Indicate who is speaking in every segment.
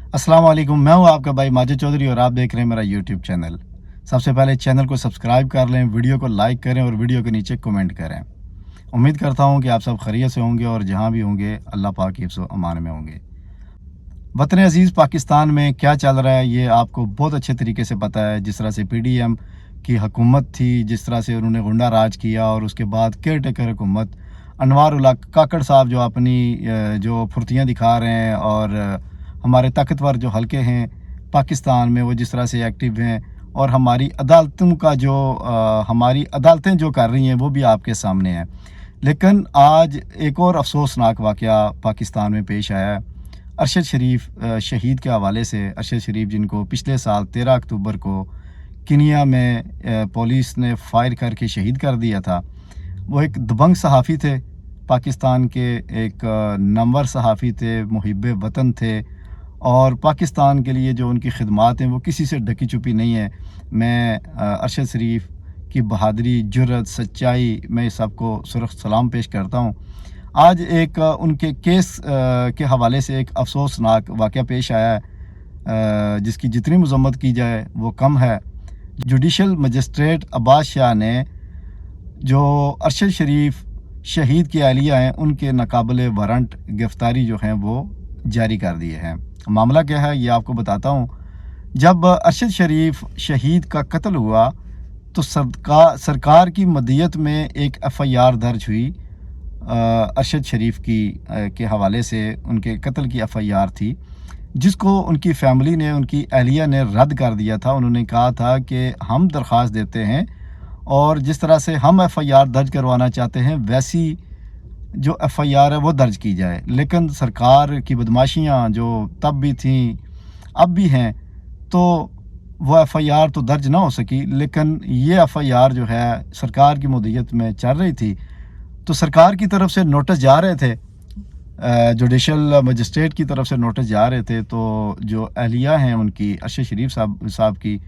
Speaker 1: अस्सलाम वालेकुम। मैं हूं आपका भाई माजिद चौधरी और आप देख रहे हैं मेरा यूट्यूब चैनल। सबसे पहले चैनल को सब्सक्राइब कर लें, वीडियो को लाइक करें और वीडियो के नीचे कमेंट करें। उम्मीद करता हूं कि आप सब खैरियत से होंगे और जहां भी होंगे अल्लाह पाक की हिफ्ज़ व अमान में होंगे। वतन अज़ीज़ पाकिस्तान में क्या चल रहा है ये आपको बहुत अच्छे तरीके से पता है। जिस तरह से PDM की हुकूमत थी, जिस तरह से उन्होंने गुंडा राज किया और उसके बाद केयर टेकर हुकूमत अनवार उल्ला काकड़ साहब जो अपनी जो फुर्तियाँ दिखा रहे हैं और हमारे ताकतवर जो हलके हैं पाकिस्तान में वो जिस तरह से एक्टिव हैं और हमारी अदालतों का जो हमारी अदालतें जो कर रही हैं वो भी आपके सामने है। लेकिन आज एक और अफसोसनाक वाक़या पाकिस्तान में पेश आया है। अरशद शरीफ शहीद के हवाले से। अरशद शरीफ जिनको पिछले साल 13 अक्टूबर को किनिया में पुलिस ने फायर करके शहीद कर दिया था। वो एक दबंग सहाफ़ी थे, पाकिस्तान के एक नामवर सहाफ़ी थे, मुहिब वतन थे और पाकिस्तान के लिए जो उनकी खिदमात हैं वो किसी से ढकी छुपी नहीं है। मैं अरशद शरीफ की बहादुरी, जुर्रत, सच्चाई मैं सबको सुरख सलाम पेश करता हूँ। आज एक उनके केस के हवाले से एक अफसोसनाक वाक़या पेश आया है जिसकी जितनी मज़म्मत की जाए वो कम है। जुडिशल मजिस्ट्रेट अब्बास शाह ने जो अरशद शरीफ शहीद की अहलिया हैं उनके नाकाबिले वारंट गिरफ़्तारी जो हैं वो जारी कर दिए हैं। मामला क्या है ये आपको बताता हूँ। जब अरशद शरीफ शहीद का कत्ल हुआ तो सरकार की मदीयत में एक FIR दर्ज हुई अरशद शरीफ की के हवाले से। उनके कत्ल की FIR थी जिसको उनकी फ़ैमिली ने, उनकी अहलिया ने रद्द कर दिया था। उन्होंने कहा था कि हम दरख्वास्त देते हैं और जिस तरह से हम FIR दर्ज करवाना चाहते हैं वैसी जो FIR है वो दर्ज की जाए। लेकिन सरकार की बदमाशियाँ जो तब भी थीं अब भी हैं तो वो FIR तो दर्ज ना हो सकी। लेकिन ये FIR जो है सरकार की मदीयत में चल रही थी तो सरकार की तरफ से नोटिस जा रहे थे, जुडिशल मजिस्ट्रेट की तरफ से नोटिस जा रहे थे। तो जो अहलिया हैं उनकी अरशद शरीफ साहब की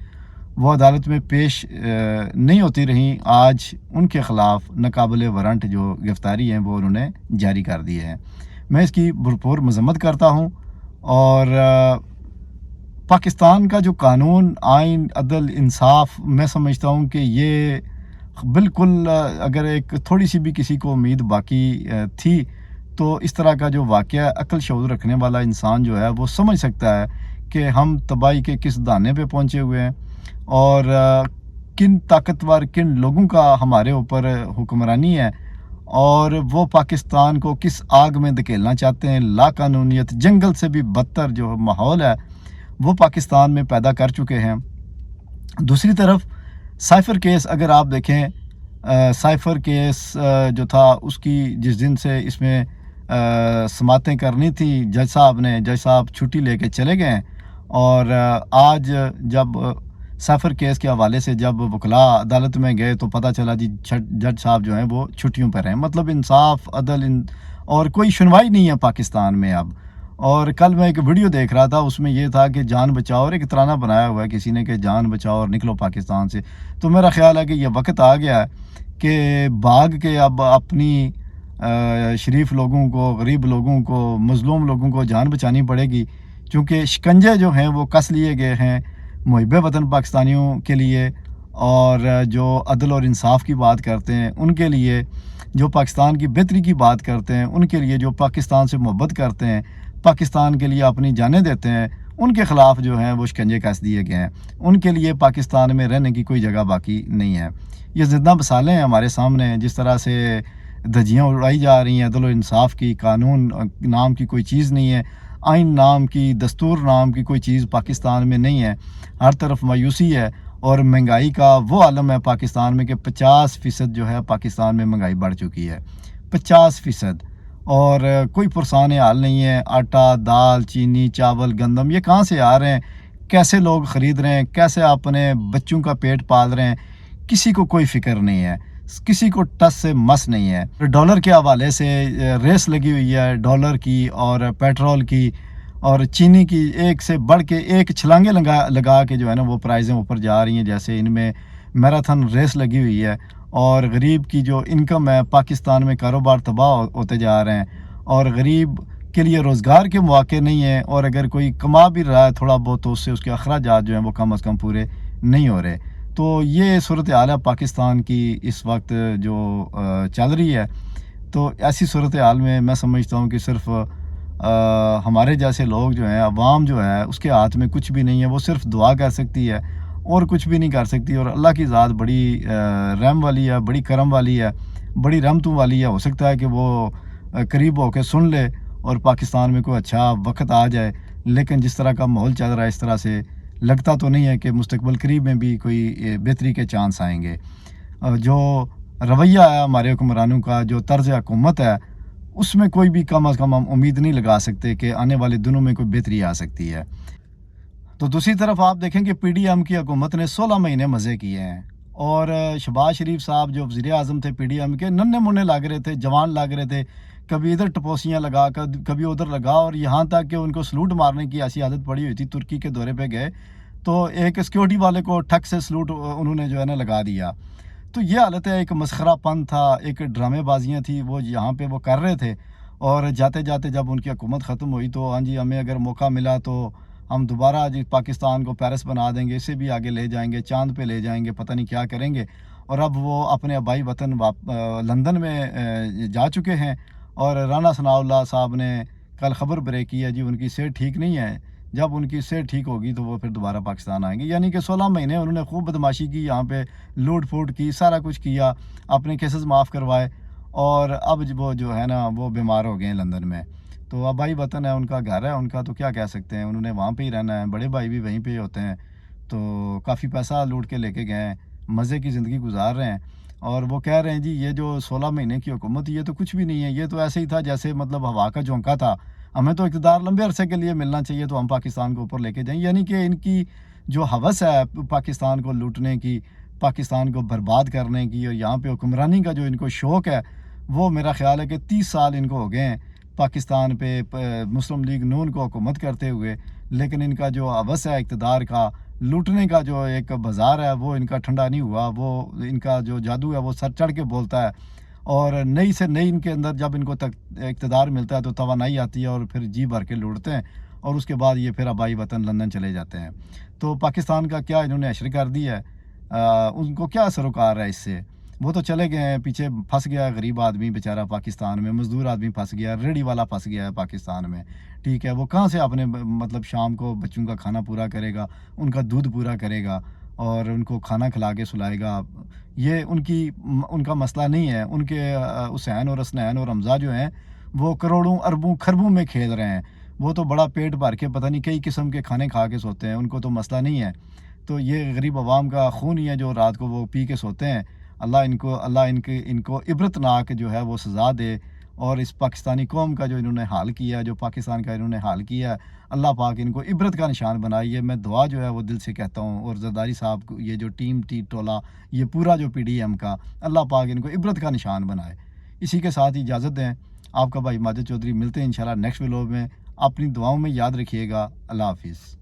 Speaker 1: वो अदालत में पेश नहीं होती रहीं। आज उनके ख़िलाफ़ नाकाबिले वारंट जो गिरफ़्तारी हैं वो उन्होंने जारी कर दिए हैं। मैं इसकी भरपूर मज़म्मत करता हूँ और पाकिस्तान का जो कानून, आइन, अदल, इंसाफ मैं समझता हूँ कि ये बिल्कुल अगर एक थोड़ी सी भी किसी को उम्मीद बाकी थी तो इस तरह का जो वाक़या अक्ल शऊर रखने वाला इंसान जो है वो समझ सकता है कि हम तबाही के किस दाने पे पहुँचे हुए हैं और किन ताकतवर किन लोगों का हमारे ऊपर हुक्मरानी है और वो पाकिस्तान को किस आग में धकेलना चाहते हैं। लाकानूनियत, जंगल से भी बदतर जो माहौल है वो पाकिस्तान में पैदा कर चुके हैं। दूसरी तरफ साइफ़र केस अगर आप देखें, साइफ़र केस जो था उसकी जिस दिन से इसमें समातें करनी थी जज साहब छुट्टी लेके चले गए और आज जब साइफ़र केस के हवाले से जब वकला अदालत में गए तो पता चला जी जज साहब जो हैं वो छुट्टियों पर हैं। मतलब इंसाफ, अदल और कोई सुनवाई नहीं है पाकिस्तान में अब। और कल मैं एक वीडियो देख रहा था, उसमें ये था कि जान बचाओ, और एक तराना बनाया हुआ है किसी ने कि जान बचाओ और निकलो पाकिस्तान से। तो मेरा ख्याल है कि ये वक्त आ गया है कि भाग के अब अपनी शरीफ लोगों को, गरीब लोगों को, मज़लूम लोगों को जान बचानी पड़ेगी क्योंकि शिकंजे जो हैं वो कस लिए गए हैं मुहिब वतन पाकिस्तानियों के लिए और जो अदल और इंसाफ की बात करते हैं उनके लिए, जो पाकिस्तान की बेहतरी की बात करते हैं उनके लिए, जो पाकिस्तान से मोहब्बत करते हैं, पाकिस्तान के लिए अपनी जानें देते हैं, उनके ख़िलाफ़ जो हैं वो शिकंजे कस दिए गए हैं। उनके लिए पाकिस्तान में रहने की कोई जगह बाकी नहीं है। ये ज़िंदा मिसालें हैं हमारे सामने। जिस तरह से धज्जियाँ उड़ाई जा रही हैं अदल और इंसाफ की, कानून नाम की कोई चीज़ नहीं है, आइन नाम की, दस्तूर नाम की कोई चीज़ पाकिस्तान में नहीं है। हर तरफ मायूसी है और महंगाई का वो आलम है पाकिस्तान में कि 50% जो है पाकिस्तान में महंगाई बढ़ चुकी है, 50%। और कोई पुरसान हाल नहीं है। आटा, दाल, चीनी, चावल, गंदम ये कहाँ से आ रहे हैं, कैसे लोग ख़रीद रहे हैं, कैसे अपने बच्चों का पेट पाल रहे हैं, किसी को कोई फ़िक्र नहीं है, किसी को टस से मस नहीं है। डॉलर के हवाले से रेस लगी हुई है, डॉलर की और पेट्रोल की और चीनी की, एक से बढ़ के एक छलांगे लगा के जो है ना वो प्राइसें ऊपर जा रही हैं। जैसे इनमें मैराथन रेस लगी हुई है और गरीब की जो इनकम है, पाकिस्तान में कारोबार तबाह होते जा रहे हैं और गरीब के लिए रोज़गार के मौके नहीं हैं, और अगर कोई कमा भी रहा है थोड़ा बहुत तो उससे उसके अखराजात जो हैं वो कम अज़ कम पूरे नहीं हो रहे। तो ये सूरत हाल है पाकिस्तान की इस वक्त जो चल रही है। तो ऐसी सूरत हाल में मैं समझता हूँ कि सिर्फ हमारे जैसे लोग जो हैं, अवाम जो है, उसके हाथ में कुछ भी नहीं है। वो सिर्फ दुआ कर सकती है और कुछ भी नहीं कर सकती। और अल्लाह की ज़ात बड़ी रहम वाली है, बड़ी करम वाली है, बड़ी रहमतों वाली है। हो सकता है कि वो करीब होकर सुन ले और पाकिस्तान में कोई अच्छा वक्त आ जाए। लेकिन जिस तरह का माहौल चल रहा है, इस तरह से लगता तो नहीं है कि मुस्तकबिल करीब में भी कोई बेहतरी के चांस आएंगे। जो रवैया है हमारे हुक्मरानों का, जो तर्ज़ हुकूमत है, उसमें कोई भी कम अज़ कम हम उम्मीद नहीं लगा सकते कि आने वाले दिनों में कोई बेहतरी आ सकती है। तो दूसरी तरफ आप देखें कि पीडीएम की हुकूमत ने 16 महीने मज़े किए हैं, और शहबाज शरीफ साहब जो वज़ीर आज़म थे पीडीएम के, नन्हे मुन्ने लग रहे थे, जवान लग रहे थे, कभी इधर टपोसियाँ लगा कर कभी उधर लगा, और यहाँ तक कि उनको सलूट मारने की ऐसी आदत पड़ी हुई थी। तुर्की के दौरे पे गए तो एक सिक्योरिटी वाले को ठक से सलूट उन्होंने जो है ना लगा दिया। तो ये हालत है, एक मसखरापन था, एक ड्रामेबाजियाँ थी वो यहाँ पे वो कर रहे थे। और जाते जाते जब उनकी हुकूमत ख़त्म हुई तो हाँ जी, हमें अगर मौका मिला तो हम दोबारा जी पाकिस्तान को पेरिस बना देंगे, इससे भी आगे ले जाएंगे, चांद पे ले जाएंगे, पता नहीं क्या करेंगे। और अब वो अपने आबाई वतन लंदन में जा चुके हैं। और राना सनाउल्लाह साहब ने कल ख़बर ब्रेक की है जी, उनकी सेहत ठीक नहीं है। जब उनकी सेहत ठीक होगी तो वो फिर दोबारा पाकिस्तान आएंगे। यानी कि 16 महीने उन्होंने खूब बदमाशी की, यहाँ पे लूट फूट की, सारा कुछ किया, अपने केसेस माफ़ करवाए, और अब वो जो है ना वो बीमार हो गए हैं लंदन में। तो आबाई वतन है, उनका घर है उनका, तो क्या कह सकते हैं, उन्होंने वहाँ पे ही रहना है। बड़े भाई भी वहीं पे ही होते हैं। तो काफ़ी पैसा लूट के लेके गए हैं, मज़े की ज़िंदगी गुजार रहे हैं। और वो कह रहे हैं जी ये जो 16 महीने की हुकूमत, ये तो कुछ भी नहीं है, ये तो ऐसे ही था जैसे मतलब हवा का झोंका था। हमें तो इक़्तिदार लंबे अरसे के लिए मिलना चाहिए तो हम पाकिस्तान को ऊपर लेके जाएँ। यानी कि इनकी जो हवस है पाकिस्तान को लूटने की, पाकिस्तान को बर्बाद करने की, और यहाँ पे हुक्मरानी का जो इनको शौक़ है, वो मेरा ख़्याल है कि 30 साल इनको हो गए हैं पाकिस्तान पे मुस्लिम लीग नून को हुकूमत करते हुए। लेकिन इनका जो हवस है इक़्तिदार का, लूटने का जो एक बाज़ार है, वो इनका ठंडा नहीं हुआ। वो इनका जो जादू है वो सर चढ़ के बोलता है। और नई से नई इनके अंदर जब इनको तक इक़्तिदार मिलता है तो तवानाई आती है, और फिर जी भर के लूटते हैं, और उसके बाद ये फिर आबाई वतन लंदन चले जाते हैं। तो पाकिस्तान का क्या इन्होंने हश्र कर दिया है, उनको क्या सरोकार है इससे। वो तो चले गए हैं, पीछे फंस गया है गरीब आदमी बेचारा पाकिस्तान में, मज़दूर आदमी फंस गया, रेहड़ी वाला फंस गया है पाकिस्तान में। ठीक है, वो कहाँ से अपने मतलब शाम को बच्चों का खाना पूरा करेगा, उनका दूध पूरा करेगा, और उनको खाना खिला के सुलाएगा। ये उनका मसला नहीं है। उनके हुसैन और हसनैन और हमज़ा जो हैं वो करोड़ों अरबों खरबों में खेल रहे हैं। वो तो बड़ा पेट भर के पता नहीं कई किस्म के खाने खा के सोते हैं, उनको तो मसला नहीं है। तो ये गरीब अवाम का खून ही है जो रात को वो पी के सोते हैं। अल्लाह इनको इबरतनाक जो है वो सज़ा दे। और इस पाकिस्तानी कौम का जो इन्होंने हाल किया, जो पाकिस्तान का इन्होंने हाल किया, अल्लाह पाक इनको इबरत का निशान बनाए। ये मैं दुआ जो है वो दिल से कहता हूँ। और ज़रदारी साहब को, ये जो टीम टी टोला, ये पूरा जो पीडीएम का, अल्लाह पाक इनको इबरत का निशान बनाए। इसी के साथ इजाज़त दें, आपका भाई माजिद चौधरी। मिलते हैं इंशाल्लाह नेक्स्ट व्लॉग में। अपनी दुआओं में याद रखिएगा। अल्लाह हाफ़िज़।